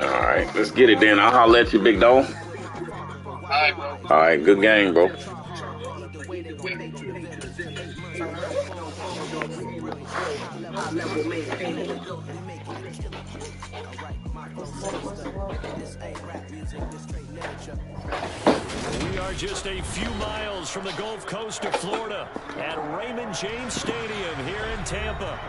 All right, let's get it then. I'll holler at you, big dog. All right, bro. All right, good game, bro. We are just a few miles from the Gulf Coast of Florida at Raymond James Stadium here in Tampa.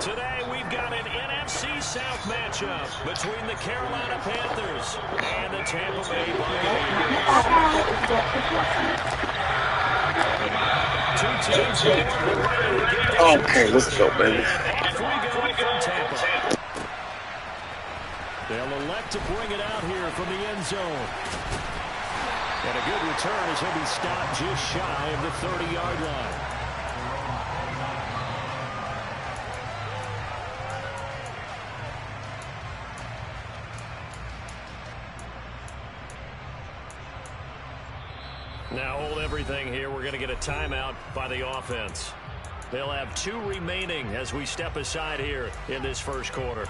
Today we've got an NFC South matchup between the Carolina Panthers and the Tampa Bay Buccaneers. Two teams ready to get this Okay, let's go, baby. off we go from Tampa. They'll elect to bring it out here from the end zone. And a good return as he'll be stopped just shy of the 30-yard line. Now hold everything here. We're going to get a timeout by the offense. They'll have 2 remaining as we step aside here in this first quarter.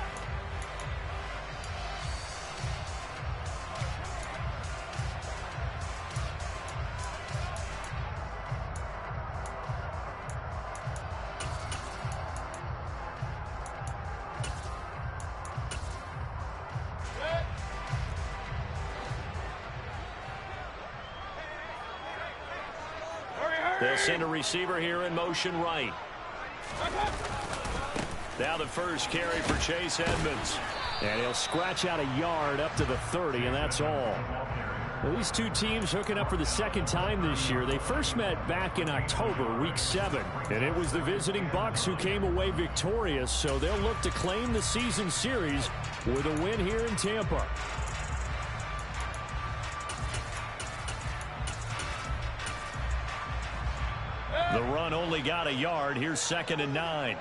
They'll send a receiver here in motion right. Now the first carry for Chase Edmonds. And he'll scratch out a yard up to the 30, and that's all. Well, these two teams hooking up for the second time this year. They first met back in October, week 7. And it was the visiting Bucs who came away victorious, so they'll look to claim the season series with a win here in Tampa. The run only got a yard. Here's 2nd and 9.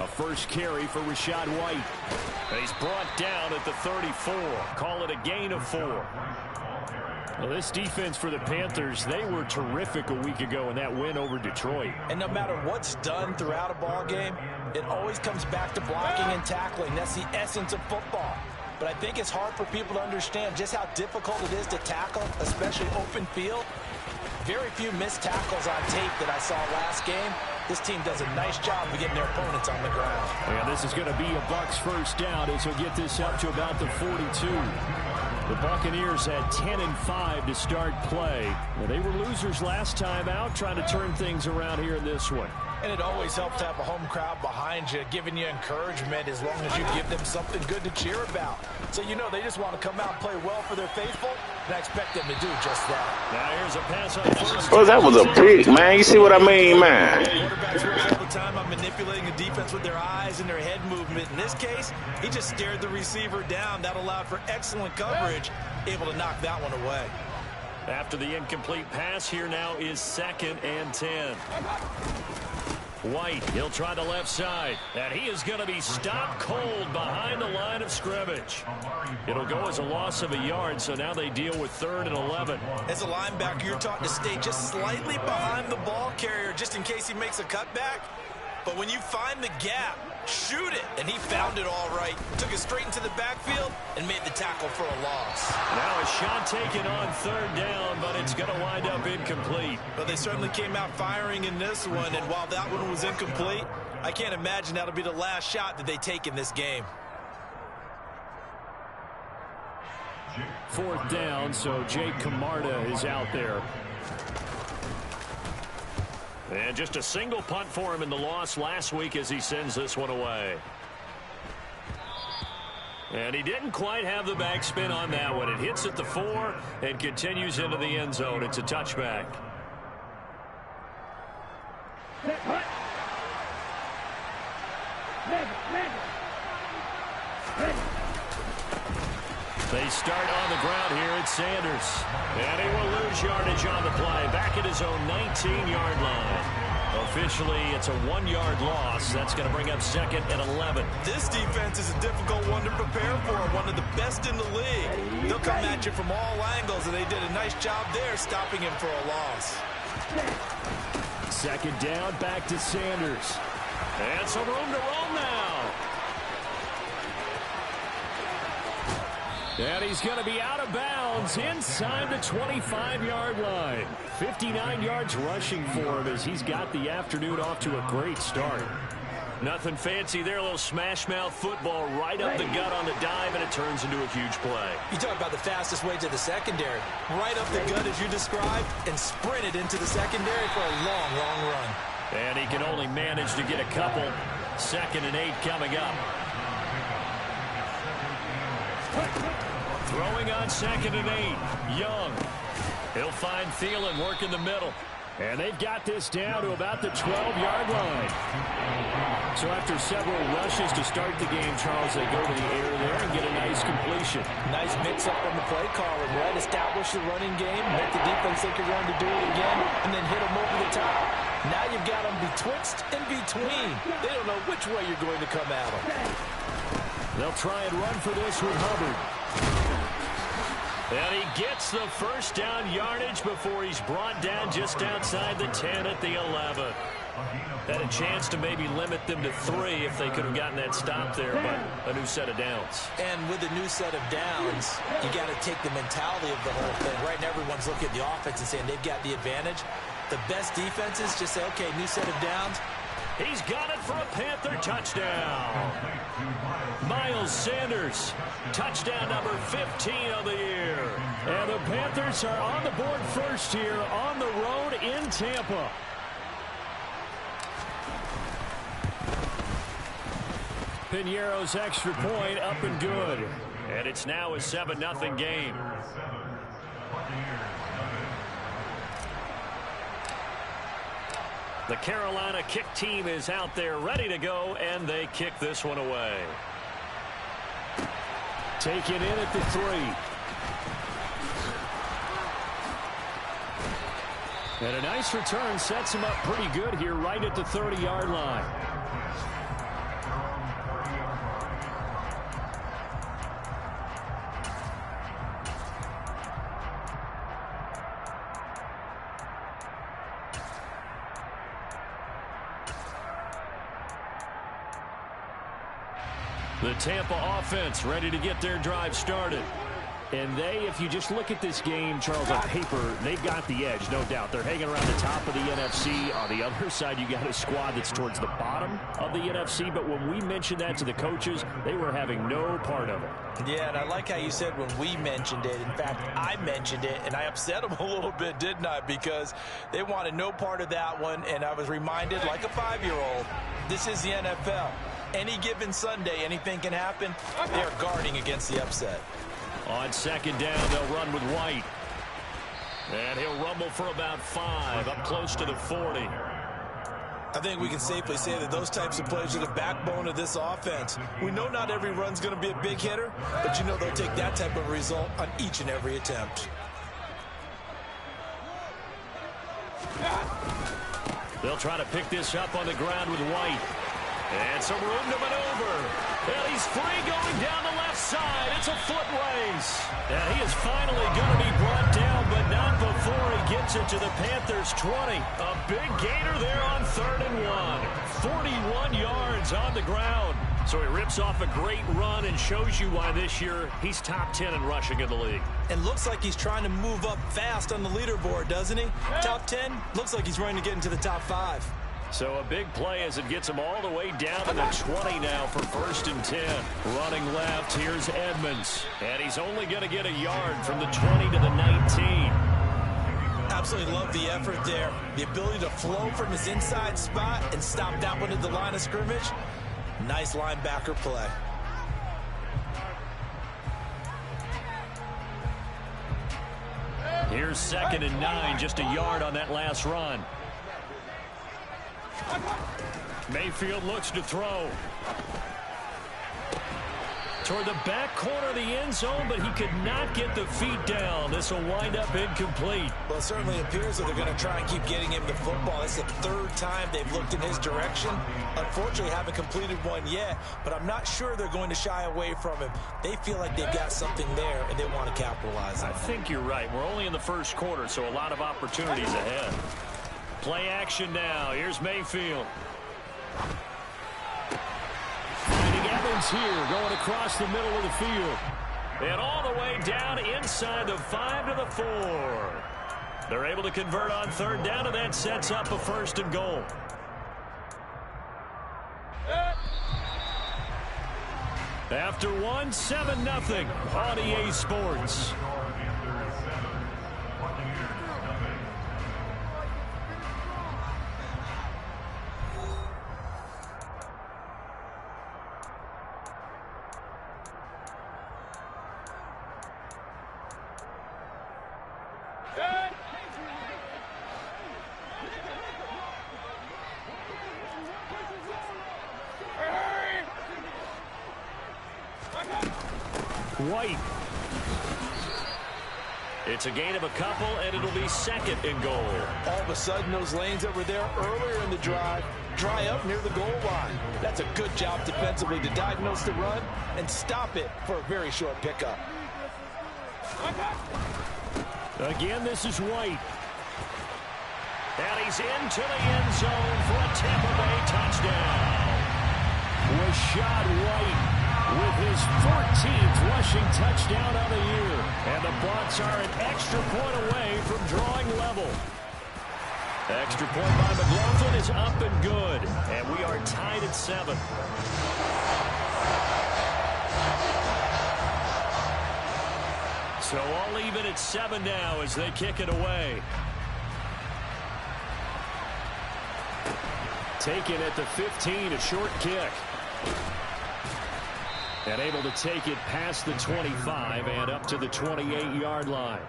A first carry for Rachaad White. He's brought down at the 34. Call it a gain of 4. Well, this defense for the Panthers, they were terrific a week ago in that win over Detroit. And no matter what's done throughout a ball game, it always comes back to blocking and tackling. That's the essence of football. But I think it's hard for people to understand just how difficult it is to tackle, especially open field. Very few missed tackles on tape that I saw last game. This team does a nice job of getting their opponents on the ground. And this is going to be a Bucs first down as he'll get this up to about the 42. The Buccaneers had 10-5 to start play. Well, they were losers last time out, trying to turn things around here in this one. And it always helps to have a home crowd behind you, giving you encouragement as long as you give them something good to cheer about. So you know they just want to come out and play well for their faithful, and I expect them to do just that. Now here's a pass on first. Well, that was a pick, man. You see what I mean, man? Quarterbacks work all the time on manipulating the defense with their eyes and their head movement. In this case, he just stared the receiver down. That allowed for excellent coverage, able to knock that one away. After the incomplete pass, here now is 2nd and 10. White, he'll try the left side, and he is going to be stopped cold behind the line of scrimmage. It'll go as a loss of a yard, so now they deal with 3rd and 11. As a linebacker, you're taught to stay just slightly behind the ball carrier just in case he makes a cutback. But when you find the gap, shoot it. And he found it all right. Took it straight into the backfield and made the tackle for a loss. Now a shot taken on 3rd down, but it's going to wind up incomplete. But they certainly came out firing in this one, and while that one was incomplete, I can't imagine that'll be the last shot that they take in this game. 4th down, so Jake Camarda is out there. And just a single punt for him in the loss last week as he sends this one away. And he didn't quite have the backspin on that one. It hits at the 4 and continues into the end zone. It's a touchback. They start on the ground here at Sanders. And he will lose yardage on the play. Back at his own 19-yard line. Officially, it's a 1-yard loss. That's going to bring up 2nd and 11. This defense is a difficult one to prepare for. One of the best in the league. They'll come at you from all angles, and they did a nice job there stopping him for a loss. 2nd down, back to Sanders. And some room to roll now. And he's going to be out of bounds inside the 25-yard line. 59 yards rushing for him as he's got the afternoon off to a great start. Nothing fancy there, a little smash-mouth football right up the gut on the dive, and it turns into a huge play. You talk about the fastest way to the secondary. Right up the gut as you described, and sprinted into the secondary for a long, long run. And he can only manage to get a couple. 2nd and 8 coming up. Throwing on 2nd and 8. Young. He'll find Thielen working the middle. And they've got this down to about the 12-yard line. So after several rushes to start the game, Charles, they go to the air there and get a nice completion. Nice mix-up on the play calling, right? Establish the running game, make the defense think you're going to do it again, and then hit them over the top. Now you've got them betwixt and between. They don't know which way you're going to come at them. They'll try and run for this with Hubbard. And he gets the first down yardage before he's brought down just outside the 10 at the 11. Had a chance to maybe limit them to 3 if they could have gotten that stop there, but a new set of downs. And with a new set of downs, you got to take the mentality of the whole thing. Right now, everyone's looking at the offense and saying they've got the advantage. The best defenses just say, okay, new set of downs. He's got it for a Panther touchdown. Miles Sanders, touchdown number 15 of the year. And the Panthers are on the board first here on the road in Tampa. Piñeiro's extra point up and good. And it's now a 7-0 game. The Carolina kick team is out there ready to go, and they kick this one away. Take it in at the 3. And a nice return sets him up pretty good here right at the 30-yard line. The Tampa offense ready to get their drive started. And they, if you just look at this game, Charles, on paper, they've got the edge, no doubt. They're hanging around the top of the NFC. On the other side, you got a squad that's towards the bottom of the NFC. But when we mentioned that to the coaches, they were having no part of it. Yeah, and I like how you said when we mentioned it. In fact, I mentioned it, and I upset them a little bit, didn't I? Because they wanted no part of that one, and I was reminded, like a 5-year-old, this is the NFL. Any given Sunday, anything can happen. They're guarding against the upset. On 2nd down, they'll run with White. And he'll rumble for about 5, up close to the 40. I think we can safely say that those types of plays are the backbone of this offense. We know not every run's going to be a big hitter, but you know they'll take that type of result on each and every attempt. They'll try to pick this up on the ground with White. And some room to maneuver. And he's free going down the left side. It's a foot race. And he is finally going to be brought down, but not before he gets it to the Panthers' 20. A big gainer there on 3rd and 1. 41 yards on the ground. So he rips off a great run and shows you why this year he's top 10 in rushing in the league. And looks like he's trying to move up fast on the leaderboard, doesn't he? Top 10, looks like he's running to get into the top 5. So a big play as it gets him all the way down to the 20 now for 1st and 10. Running left, here's Edmonds. And he's only going to get a yard from the 20 to the 19. Absolutely love the effort there. The ability to flow from his inside spot and stop that one at the line of scrimmage. Nice linebacker play. Here's 2nd and 9, just a yard on that last run. Mayfield looks to throw. Toward the back corner of the end zone, but he could not get the feet down. This will wind up incomplete. Well, it certainly appears that they're going to try and keep getting him the football. It's the 3rd time they've looked in his direction. Unfortunately, haven't completed one yet, but I'm not sure they're going to shy away from him. They feel like they've got something there, and they want to capitalize on it. I think you're right. We're only in the 1st quarter, so a lot of opportunities ahead. Play action now. Here's Mayfield. yards here going across the middle of the field. And all the way down inside the 5 to the 4. They're able to convert on third down, and that sets up a 1st and goal. After 7-0 on EA Sports. White. It's a gain of a couple, and it'll be 2nd and goal. All of a sudden, those lanes that were there earlier in the drive dry up near the goal line. That's a good job defensively to diagnose the run and stop it for a very short pickup. Again, this is White. And he's into the end zone for a Tampa Bay touchdown. Rashad White with his 14th rushing touchdown of the year. And the Bucs are an extra point away from drawing level. Extra point by McLaughlin is up and good. And we are tied at 7. So all even at 7 now as they kick it away. Taken at the 15, a short kick. And able to take it past the 25 and up to the 28-yard line.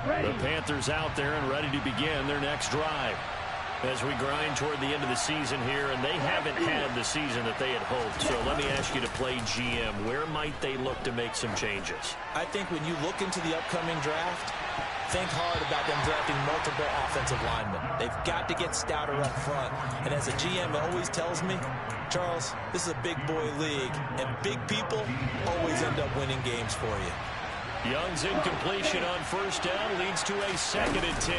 The Panthers out there and ready to begin their next drive. As we grind toward the end of the season here, and they haven't had the season that they had hoped. So let me ask you to play GM. Where might they look to make some changes? I think when you look into the upcoming draft, think hard about them drafting multiple offensive linemen. They've got to get stouter up front. And as a GM always tells me, Charles, this is a big boy league, and big people always end up winning games for you. Young's incompletion on 1st down leads to a 2nd and 10.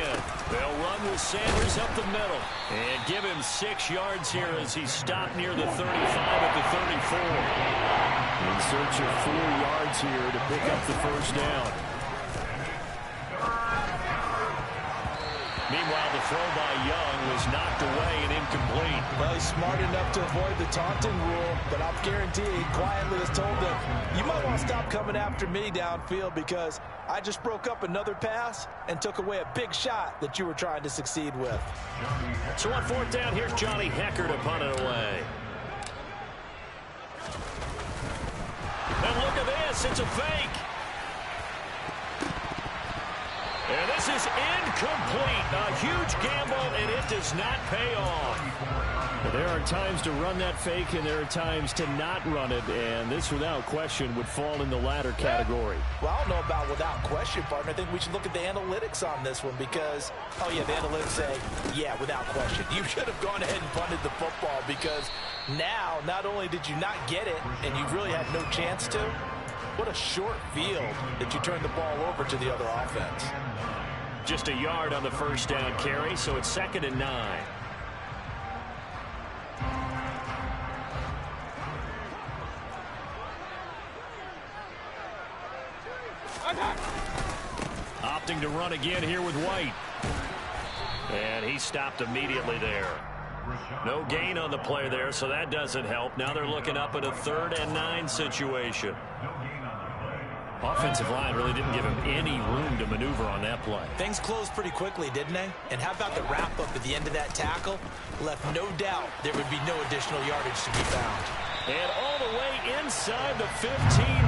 They'll run with Sanders up the middle and give him 6 yards here as he stopped near the 35 at the 34. In search of 4 yards here to pick up the 1st down. Meanwhile, the throw by Young was knocked away and incomplete. Well, he's smart enough to avoid the taunting rule, but I'll guarantee he quietly has told them, you might want to stop coming after me downfield because I just broke up another pass and took away a big shot that you were trying to succeed with. So on 4th down, here's Johnny Hecker to punt it away. And look at this, it's a fake. And this is incomplete. A huge gamble, and it does not pay off. There are times to run that fake, and there are times to not run it, and this, without question, would fall in the latter category. Well, I don't know about without question, partner. I think we should look at the analytics on this one because, oh, yeah, the analytics say, yeah, without question. You should have gone ahead and punted the football because now, not only did you not get it, and you really had no chance to, what a short field that you turned the ball over to the other offense. Just a yard on the 1st down carry, so it's 2nd and 9. Opting to run again here with White. And he stopped immediately there. No gain on the play there, so that doesn't help. Now they're looking up at a 3rd and 9 situation. Offensive line really didn't give him any room to maneuver on that play. Things closed pretty quickly, didn't they? And how about the wrap-up at the end of that tackle? Left no doubt there would be no additional yardage to be found. And all the way inside the 15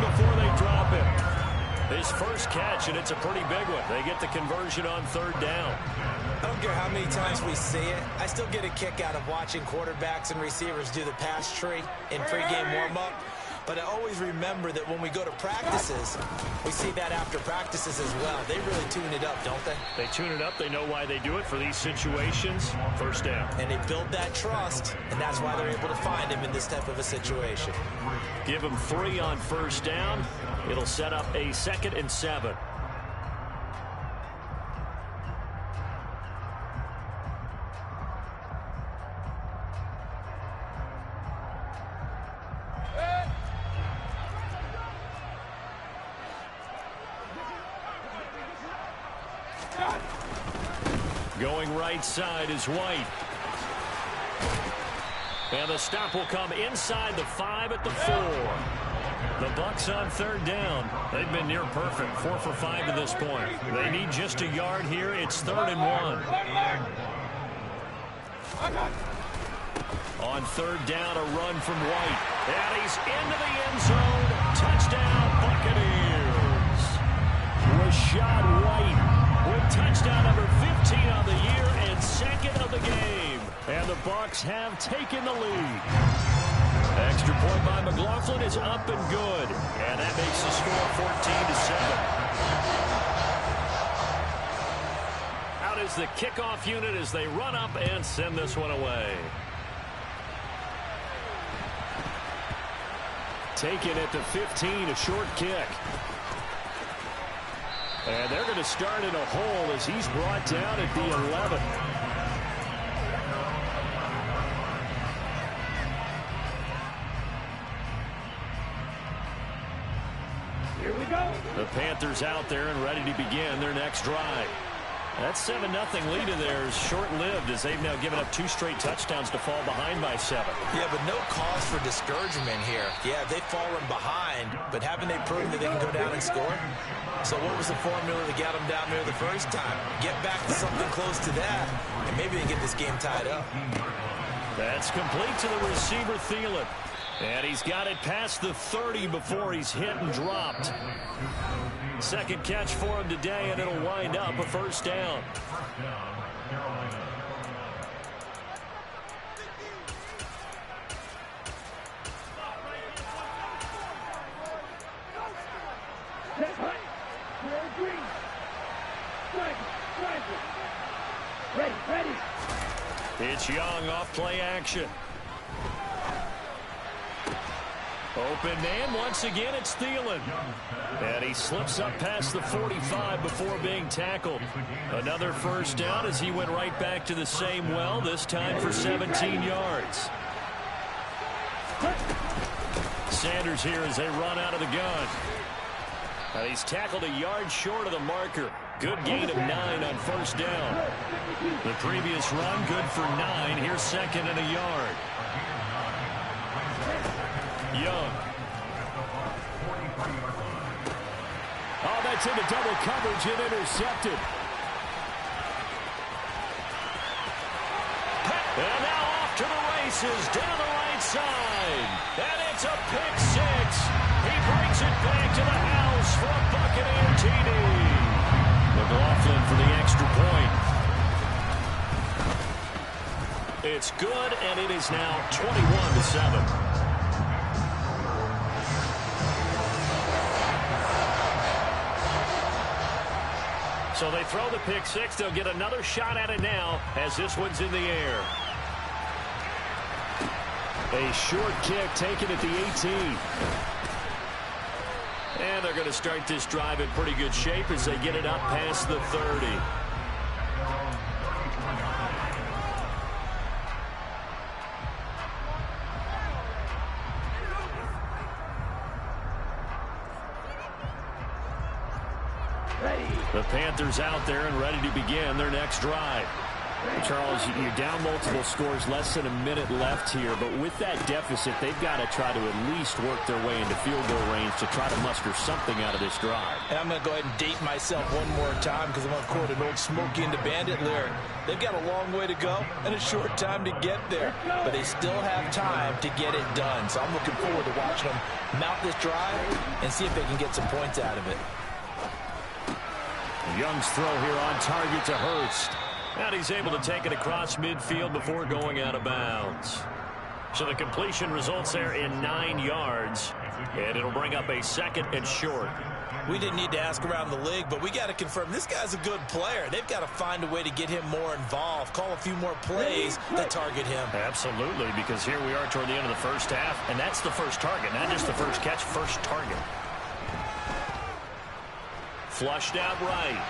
before they drop him. His first catch, and it's a pretty big one. They get the conversion on 3rd down. I don't care how many times we see it. I still get a kick out of watching quarterbacks and receivers do the pass tree in pregame warm-up. But I always remember that when we go to practices, we see that after practices as well. They really tune it up, don't they? They tune it up. They know why they do it for these situations. First down. And they build that trust, and that's why they're able to find him in this type of a situation. Give him 3 on first down. It'll set up a 2nd and 7. Going right side is White. And the stop will come inside the 5 at the 4. The Bucs on 3rd down. They've been near perfect, 4 for 5 to this point. They need just a yard here. It's 3rd and 1. On 3rd down, a run from White. And he's into the end zone. Touchdown, Buccaneers. Rashad White with touchdown number 15 on the year and 2nd of the game. And the Bucs have taken the lead. Extra point by McLaughlin is up and good. And that makes the score 14-7. Out is the kickoff unit as they run up and send this one away. Taken at the 15, a short kick. And they're going to start in a hole as he's brought down at the 11. Here we go. The Panthers out there and ready to begin their next drive. That 7-0 lead of theirs short-lived as they've now given up 2 straight touchdowns to fall behind by 7. Yeah, but no cause for discouragement here. Yeah, they've fallen behind, but haven't they proven that they can go down and score? So what was the formula that got them down there the first time? Get back to something close to that, and maybe they get this game tied up. That's complete to the receiver, Thielen. And he's got it past the 30 before he's hit and dropped. 2nd catch for him today, and it'll wind up a first down. Ready. It's Young off play action. Open man, once again, it's Thielen. And he slips up past the 45 before being tackled. Another first down as he went right back to the same well, this time for 17 yards. Sanders here as they run out of the gun. And he's tackled a yard short of the marker. Good gain of 9 on first down. The previous run, good for 9. Here's 2nd and a yard. Young. Oh, that's into double coverage and intercepted. And now off to the races down the right side. And it's a pick 6. He brings it back to the house for a Buccaneer TD. McLaughlin for the extra point. It's good, and it is now 21-7. So they throw the pick 6. They'll get another shot at it now as this one's in the air. A short kick taken at the 18. And they're going to start this drive in pretty good shape as they get it up past the 30. The Panthers out there and ready to begin their next drive. Charles, you're down multiple scores, less than a minute left here, but with that deficit, they've got to try to at least work their way into field goal range to try to muster something out of this drive. And I'm going to go ahead and date myself one more time because I'm going to quote an old Smokey and the Bandit lyric. They've got a long way to go and a short time to get there, but they still have time to get it done. So I'm looking forward to watching them mount this drive and see if they can get some points out of it. Young's throw here on target to Hurst. And he's able to take it across midfield before going out of bounds. So the completion results there in 9 yards, and it'll bring up a 2nd and short. We didn't need to ask around the league, but we got to confirm this guy's a good player. They've got to find a way to get him more involved, call a few more plays that target him. Absolutely, because here we are toward the end of the first half, and that's the first target, not just the first catch, first target. Flushed out right.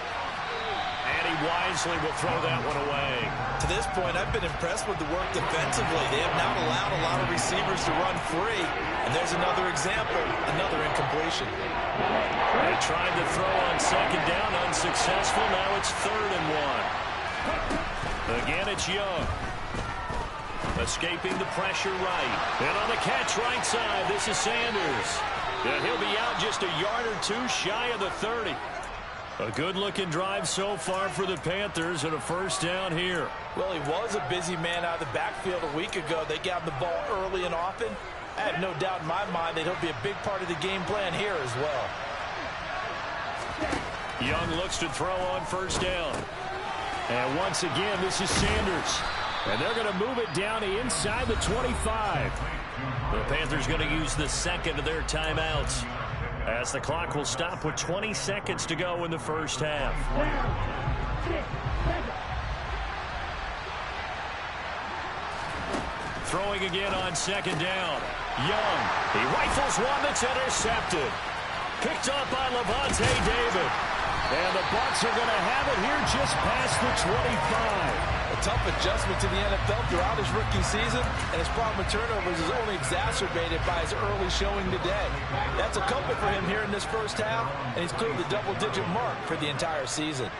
And he wisely will throw that one away. To this point, I've been impressed with the work defensively. They have not allowed a lot of receivers to run free. And there's another example, another incompletion. They tried to throw on 2nd down, unsuccessful. Now it's 3rd and 1. Again, it's Young. Escaping the pressure right. And on the catch right side, this is Sanders. And he'll be out just a yard or 2 shy of the 30. A good-looking drive so far for the Panthers and a first down here. Well, he was a busy man out of the backfield a week ago. They got him the ball early and often. I have no doubt in my mind that he'll be a big part of the game plan here as well. Young looks to throw on first down. And once again, this is Sanders. And they're going to move it down inside the 25. The Panthers going to use the 2nd of their timeouts, as the clock will stop with 20 seconds to go in the first half. Throwing again on 2nd down. Young. He rifles one that's intercepted. Picked up by Levante David. And the Bucs are going to have it here just past the 25. A tough adjustment to the NFL throughout his rookie season, and his problem with turnovers is only exacerbated by his early showing today. That's a comfort for him here in this first half, and he's cleared the double-digit mark for the entire season.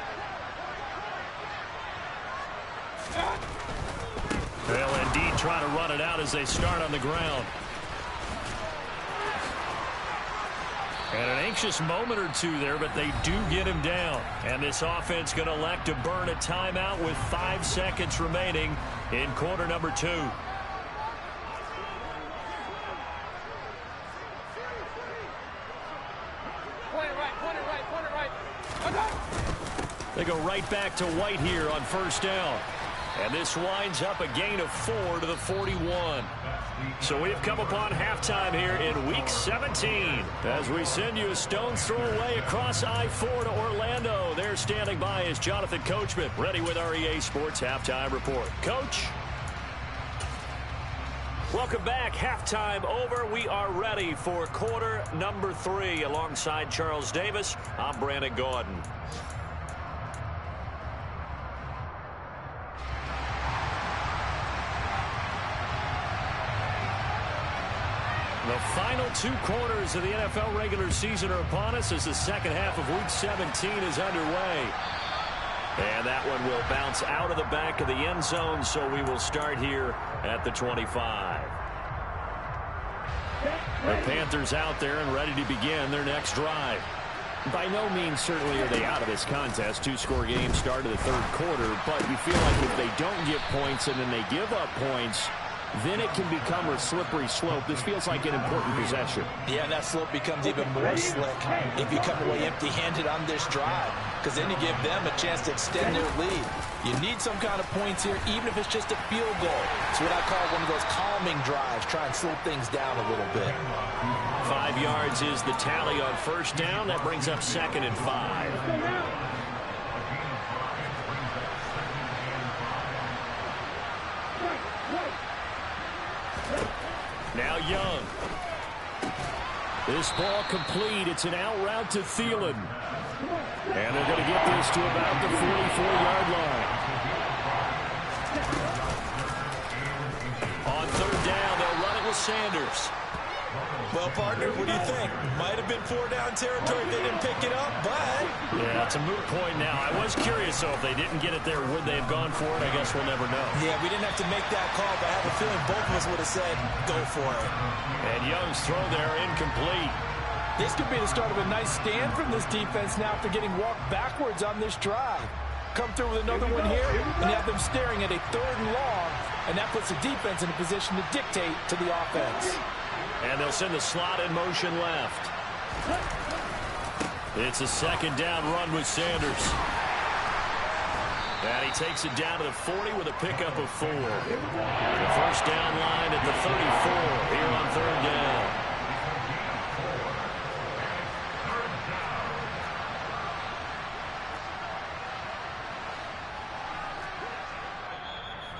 They'll indeed try to run it out as they start on the ground. And an anxious moment or 2 there, but they do get him down. And this offense going to elect to burn a timeout with 5 seconds remaining in quarter number 2. They go right back to White here on first down. And this winds up a gain of 4 to the 41. So we've come upon halftime here in Week 17. As we send you a stone's throw away across I-4 to Orlando. There standing by is Jonathan Coachman, ready with our EA Sports Halftime Report. Coach? Welcome back. Halftime over. We are ready for quarter number 3. Alongside Charles Davis, I'm Brandon Gordon. The final 2 quarters of the NFL regular season are upon us as the second half of Week 17 is underway. And that one will bounce out of the back of the end zone, so we will start here at the 25. The Panthers out there and ready to begin their next drive. By no means certainly are they out of this contest. 2-score game start of the 3rd quarter, but you feel like if they don't get points and then they give up points, then it can become a slippery slope. This feels like an important possession. Yeah, and that slope becomes even more slick if you come away empty-handed on this drive, because then you give them a chance to extend their lead. You need some kind of points here, even if it's just a field goal. It's what I call one of those calming drives. Try and slow things down a little bit. 5 yards is the tally on first down. That brings up 2nd and 5. Now Young. This ball complete. It's an out route to Thielen. And they're going to get this to about the 44-yard line. On 3rd down, they'll run it with Sanders. Well, partner, what do you think? Might have been 4-down territory if they didn't pick it up, but... Yeah, it's a moot point now. I was curious, though, if they didn't get it there, would they have gone for it? I guess we'll never know. Yeah, we didn't have to make that call, but I have a feeling both of us would have said, go for it. And Young's throw there incomplete. This could be the start of a nice stand from this defense now after getting walked backwards on this drive. Come through with another one here, and you have them staring at a 3rd and long, and that puts the defense in a position to dictate to the offense. And they'll send the slot in motion left. It's a 2nd down run with Sanders. And he takes it down to the 40 with a pickup of 4. The first down line at the 34 here on 3rd down.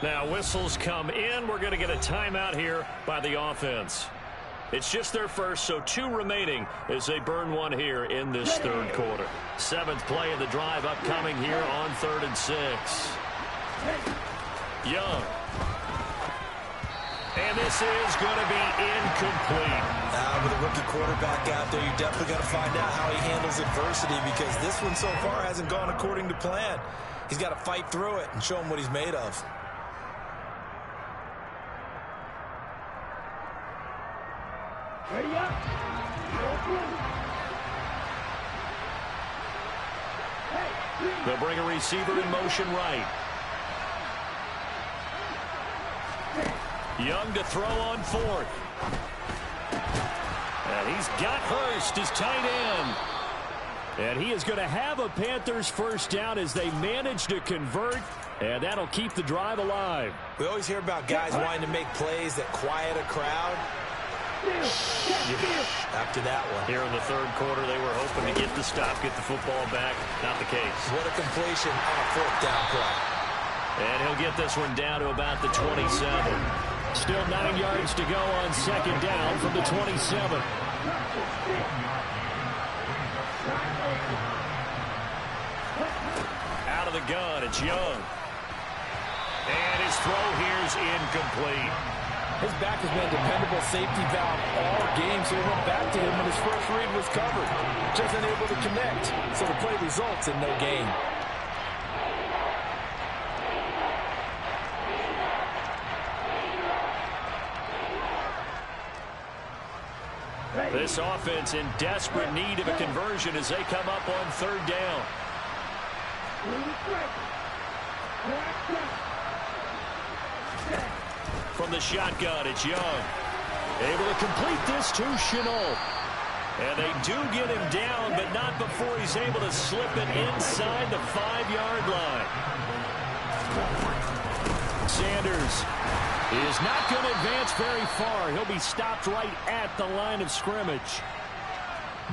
Now whistles come in. We're going to get a timeout here by the offense. It's just their first, so 2 remaining as they burn 1 here in this 3rd quarter. 7th play of the drive upcoming here on 3rd and 6. Young. And this is going to be incomplete. With a rookie quarterback out there, you're definitely going to find out how he handles adversity, because this one so far hasn't gone according to plan. He's got to fight through it and show him what he's made of. Ready up. They'll bring a receiver in motion right. Young to throw on 4th. And he's got Hurst, his tight end. And he is going to have a Panthers first down as they manage to convert. And that'll keep the drive alive. We always hear about guys wanting to make plays that quiet a crowd. After that one. Here in the 3rd quarter, they were hoping to get the stop, get the football back. Not the case. What a completion on a 4th down play. And he'll get this one down to about the 27. Still 9 yards to go on 2nd down from the 27. Out of the gun, it's Young. And his throw here's incomplete. His back has been a dependable safety valve all game, so he went back to him when his first read was covered. Just unable to connect, so the play results in no gain. This offense in desperate need of a conversion as they come up on 3rd down. From the shotgun, it's Young. Able to complete this to Chenault. And they do get him down, but not before he's able to slip it inside the 5-yard line. Sanders is not going to advance very far. He'll be stopped right at the line of scrimmage.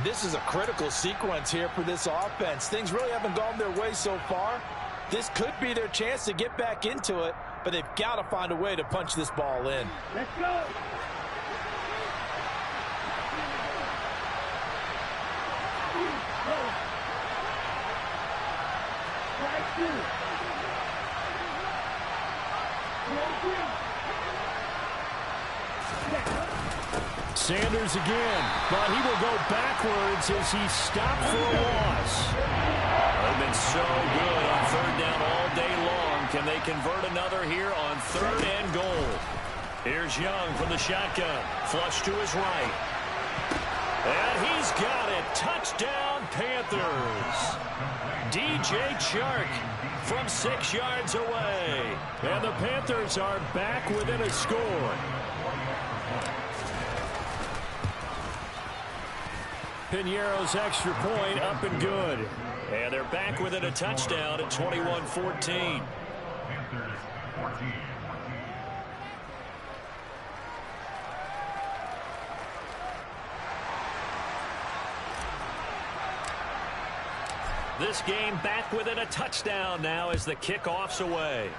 This is a critical sequence here for this offense. Things really haven't gone their way so far. This could be their chance to get back into it, but they've got to find a way to punch this ball in. Let's go. Sanders again, but he will go backwards as he stopped for a loss. They've been so good on 3rd down all day long. Can they convert another here on 3rd and goal? Here's Young from the shotgun. Flush to his right. And he's got it. Touchdown, Panthers. DJ Chark from 6 yards away. And the Panthers are back within a score. Piñeiro's extra point up and good. And they're back within a touchdown at 21-14. This game back within a touchdown now as the kickoff's away.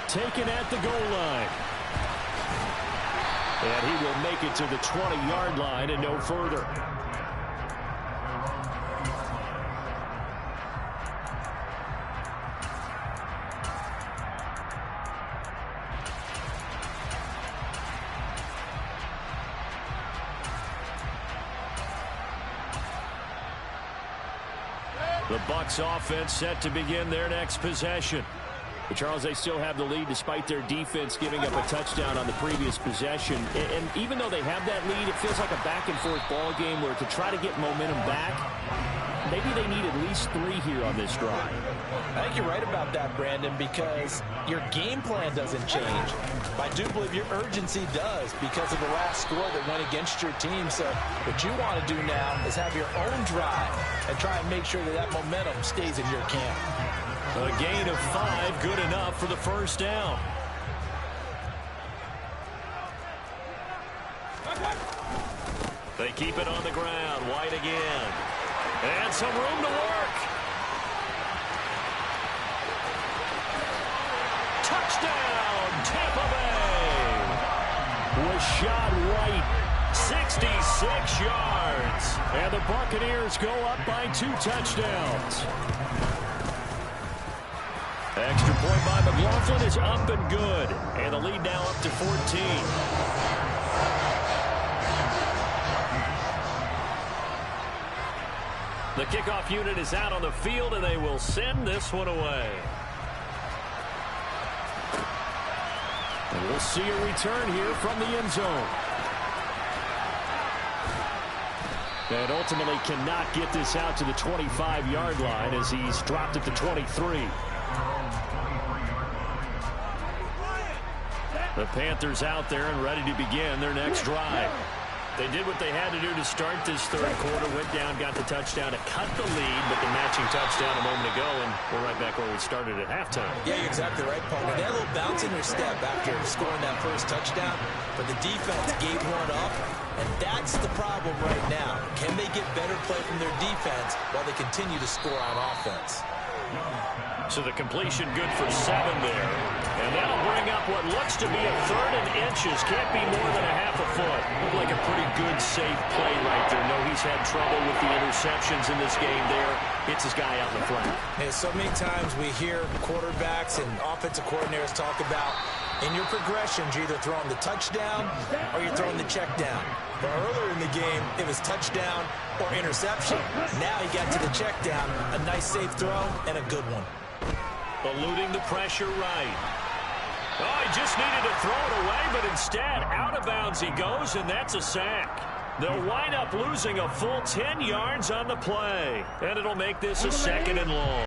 Taken at the goal line. And he will make it to the 20-yard line and no further. The Bucs offense set to begin their next possession. But Charles, they still have the lead despite their defense giving up a touchdown on the previous possession. And even though they have that lead, it feels like a back-and-forth ball game where to try to get momentum back, maybe they need at least 3 here on this drive. I think you're right about that, Brandon, because your game plan doesn't change. I do believe your urgency does because of the last score that went against your team. So what you want to do now is have your own drive and try and make sure that that momentum stays in your camp. A gain of 5, good enough for the first down. They keep it on the ground. White again. And some room to work. Touchdown, Tampa Bay. Was shot right. 66 yards. And the Buccaneers go up by 2 touchdowns. Extra point by McLaughlin is up and good. And the lead now up to 14. The kickoff unit is out on the field, and they will send this one away. And we'll see a return here from the end zone. And ultimately cannot get this out to the 25-yard line as he's dropped at the 23. The Panthers out there and ready to begin their next drive. They did what they had to do to start this third quarter. Went down, got the touchdown to cut the lead, but the matching touchdown a moment ago, and we're right back where we started at halftime. Yeah, you're exactly right, Paul. They had a little bounce in their step after scoring that first touchdown, but the defense gave one up, and that's the problem right now. Can they get better play from their defense while they continue to score on offense? So the completion good for 7 there. And that'll bring up what looks to be a 3rd and inches. Can't be more than a half a foot. Looked like a pretty good, safe play right there. No, he's had trouble with the interceptions in this game there. Hits his guy out in the flat. Hey, so many times we hear quarterbacks and offensive coordinators talk about in your progressions, you're either throwing the touchdown or you're throwing the check down. But earlier in the game, it was touchdown or interception. Now he got to the check down. A nice safe throw and a good one. Eluding the pressure right. Oh, he just needed to throw it away, but instead, out of bounds he goes, and that's a sack. They'll wind up losing a full 10 yards on the play, and it'll make this a 2nd and long.